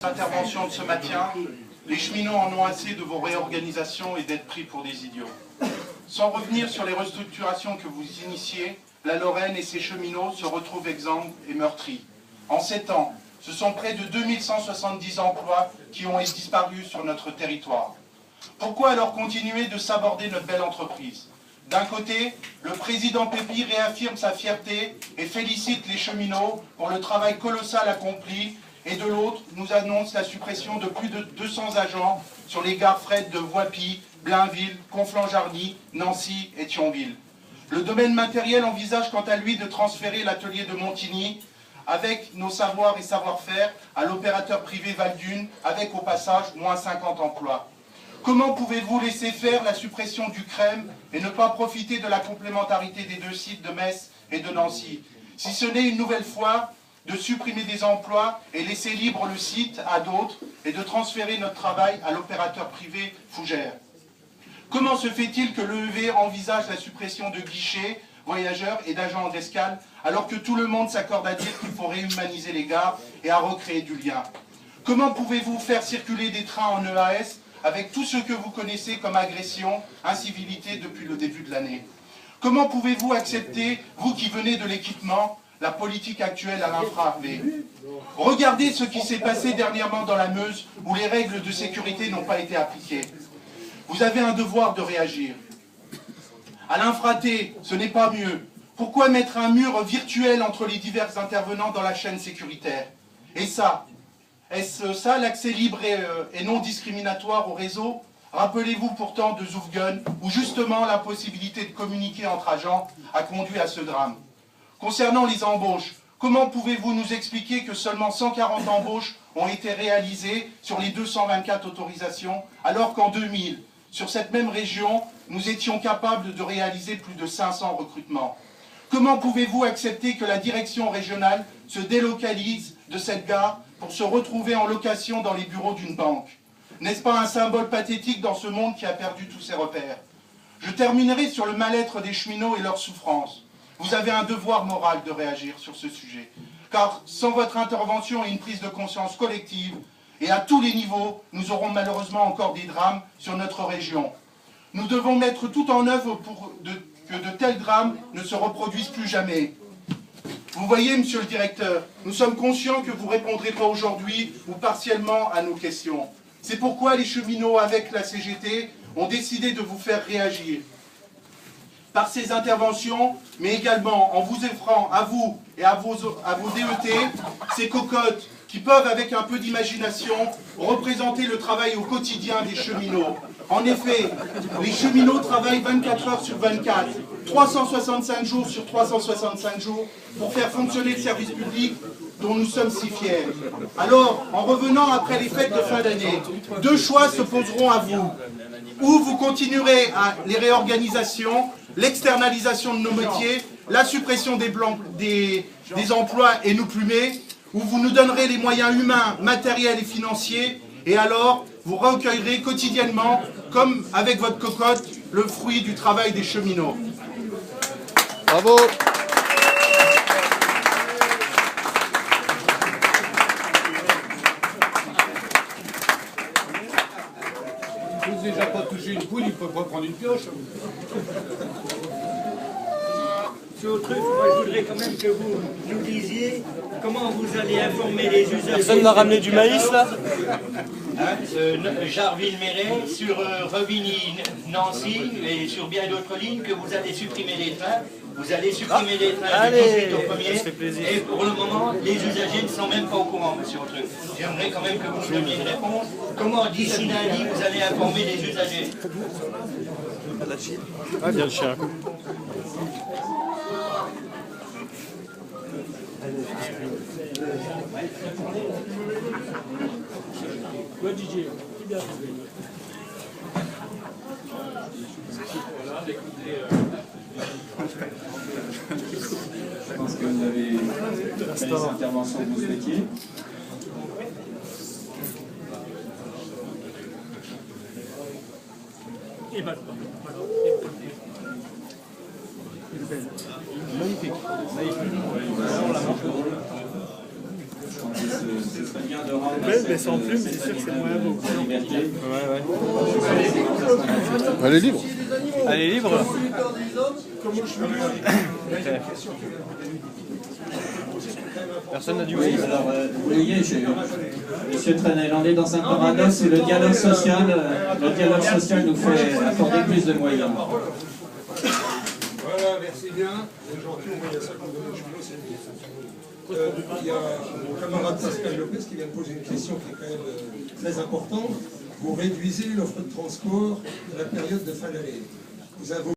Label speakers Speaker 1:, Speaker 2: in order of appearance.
Speaker 1: Intervention de ce matin, les cheminots en ont assez de vos réorganisations et d'être pris pour des idiots. Sans revenir sur les restructurations que vous initiez, la Lorraine et ses cheminots se retrouvent exsangues et meurtris. En 7 ans, ce sont près de 2170 emplois qui ont disparu sur notre territoire. Pourquoi alors continuer de saborder notre belle entreprise? D'un côté, le président Pépi réaffirme sa fierté et félicite les cheminots pour le travail colossal accompli, et de l'autre, nous annonce la suppression de plus de 200 agents sur les gares fret de Voipy, Blainville, Conflans-Jarny, Nancy et Thionville. Le domaine matériel envisage quant à lui de transférer l'atelier de Montigny avec nos savoirs et savoir-faire à l'opérateur privé Valdune, avec au passage moins 50 emplois. Comment pouvez-vous laisser faire la suppression du CREM et ne pas profiter de la complémentarité des deux sites de Metz et de Nancy, si ce n'est une nouvelle fois de supprimer des emplois et laisser libre le site à d'autres et de transférer notre travail à l'opérateur privé Fougères? Comment se fait-il que l'EEV envisage la suppression de guichets, voyageurs et d'agents d'escale, alors que tout le monde s'accorde à dire qu'il faut réhumaniser les gares et à recréer du lien? Comment pouvez-vous faire circuler des trains en EAS avec tout ce que vous connaissez comme agression, incivilité depuis le début de l'année? Comment pouvez-vous accepter, vous qui venez de l'équipement, la politique actuelle à l'infra-V? Regardez ce qui s'est passé dernièrement dans la Meuse, où les règles de sécurité n'ont pas été appliquées. Vous avez un devoir de réagir. À l'infra-T, ce n'est pas mieux. Pourquoi mettre un mur virtuel entre les divers intervenants dans la chaîne sécuritaire? Et ça, est-ce ça l'accès libre et non discriminatoire au réseau? Rappelez-vous pourtant de Zoufgun, où justement la possibilité de communiquer entre agents a conduit à ce drame. Concernant les embauches, comment pouvez-vous nous expliquer que seulement 140 embauches ont été réalisées sur les 224 autorisations, alors qu'en 2000, sur cette même région, nous étions capables de réaliser plus de 500 recrutements? Comment pouvez-vous accepter que la direction régionale se délocalise de cette gare pour se retrouver en location dans les bureaux d'une banque? N'est-ce pas un symbole pathétique dans ce monde qui a perdu tous ses repères? Je terminerai sur le mal-être des cheminots et leur souffrance. Vous avez un devoir moral de réagir sur ce sujet, car sans votre intervention et une prise de conscience collective, et à tous les niveaux, nous aurons malheureusement encore des drames sur notre région. Nous devons mettre tout en œuvre pour que de tels drames ne se reproduisent plus jamais. Vous voyez, monsieur le directeur, nous sommes conscients que vous ne répondrez pas aujourd'hui ou partiellement à nos questions. C'est pourquoi les cheminots, avec la CGT, ont décidé de vous faire réagir. Par ces interventions, mais également en vous offrant à vous et à vos DET, ces cocottes qui peuvent, avec un peu d'imagination, représenter le travail au quotidien des cheminots. En effet, les cheminots travaillent 24 heures sur 24, 365 jours sur 365 jours, pour faire fonctionner le service public dont nous sommes si fiers. Alors, en revenant après les fêtes de fin d'année, deux choix se poseront à vous. Ou vous continuerez les réorganisations, l'externalisation de nos métiers, la suppression des emplois et nous plumer, ou vous nous donnerez les moyens humains, matériels et financiers, et alors vous recueillerez quotidiennement, comme avec votre cocotte, le fruit du travail des cheminots.
Speaker 2: Bravo.
Speaker 3: Je n'ai déjà pas touché une poule, il ne peut pas prendre une pioche.
Speaker 4: Sur le truc, moi je voudrais quand même que vous nous disiez comment vous allez informer les usagers.
Speaker 2: Personne n'a ramené du maïs là?
Speaker 4: Jarville-Méret, sur Revigny-Nancy et sur bien d'autres lignes que vous allez supprimer les trains. Vous allez supprimer les trains du 18 au 1er. Et pour le moment, les usagers ne sont même pas au courant, monsieur Autreux. J'aimerais quand même que vous nous donniez une réponse. Comment, d'ici lundi, vous allez informer les usagers?
Speaker 2: Ah, viens le chien.
Speaker 5: Je pense que vous avez fait les interventions que vous souhaitiez.
Speaker 2: Magnifique.
Speaker 5: Je pense que ce serait vient de rendre
Speaker 2: Mais sans plume, c'est sûr que c'est moins beau.
Speaker 5: liberté.
Speaker 2: Elle est libre. Elle est libre. Personne n'a du maïs.
Speaker 5: Alors, vous voyez, Monsieur Trenel, on est dans un paradoxe où le dialogue social nous fait accorder plus de moyens.
Speaker 3: Voilà, merci bien. C'est gentil, on voit ça comme il y a mon camarade Pascal Lopez qui vient de poser une question qui est quand même très importante. Vous réduisez l'offre de transport à la période de fin d'année. Vous avez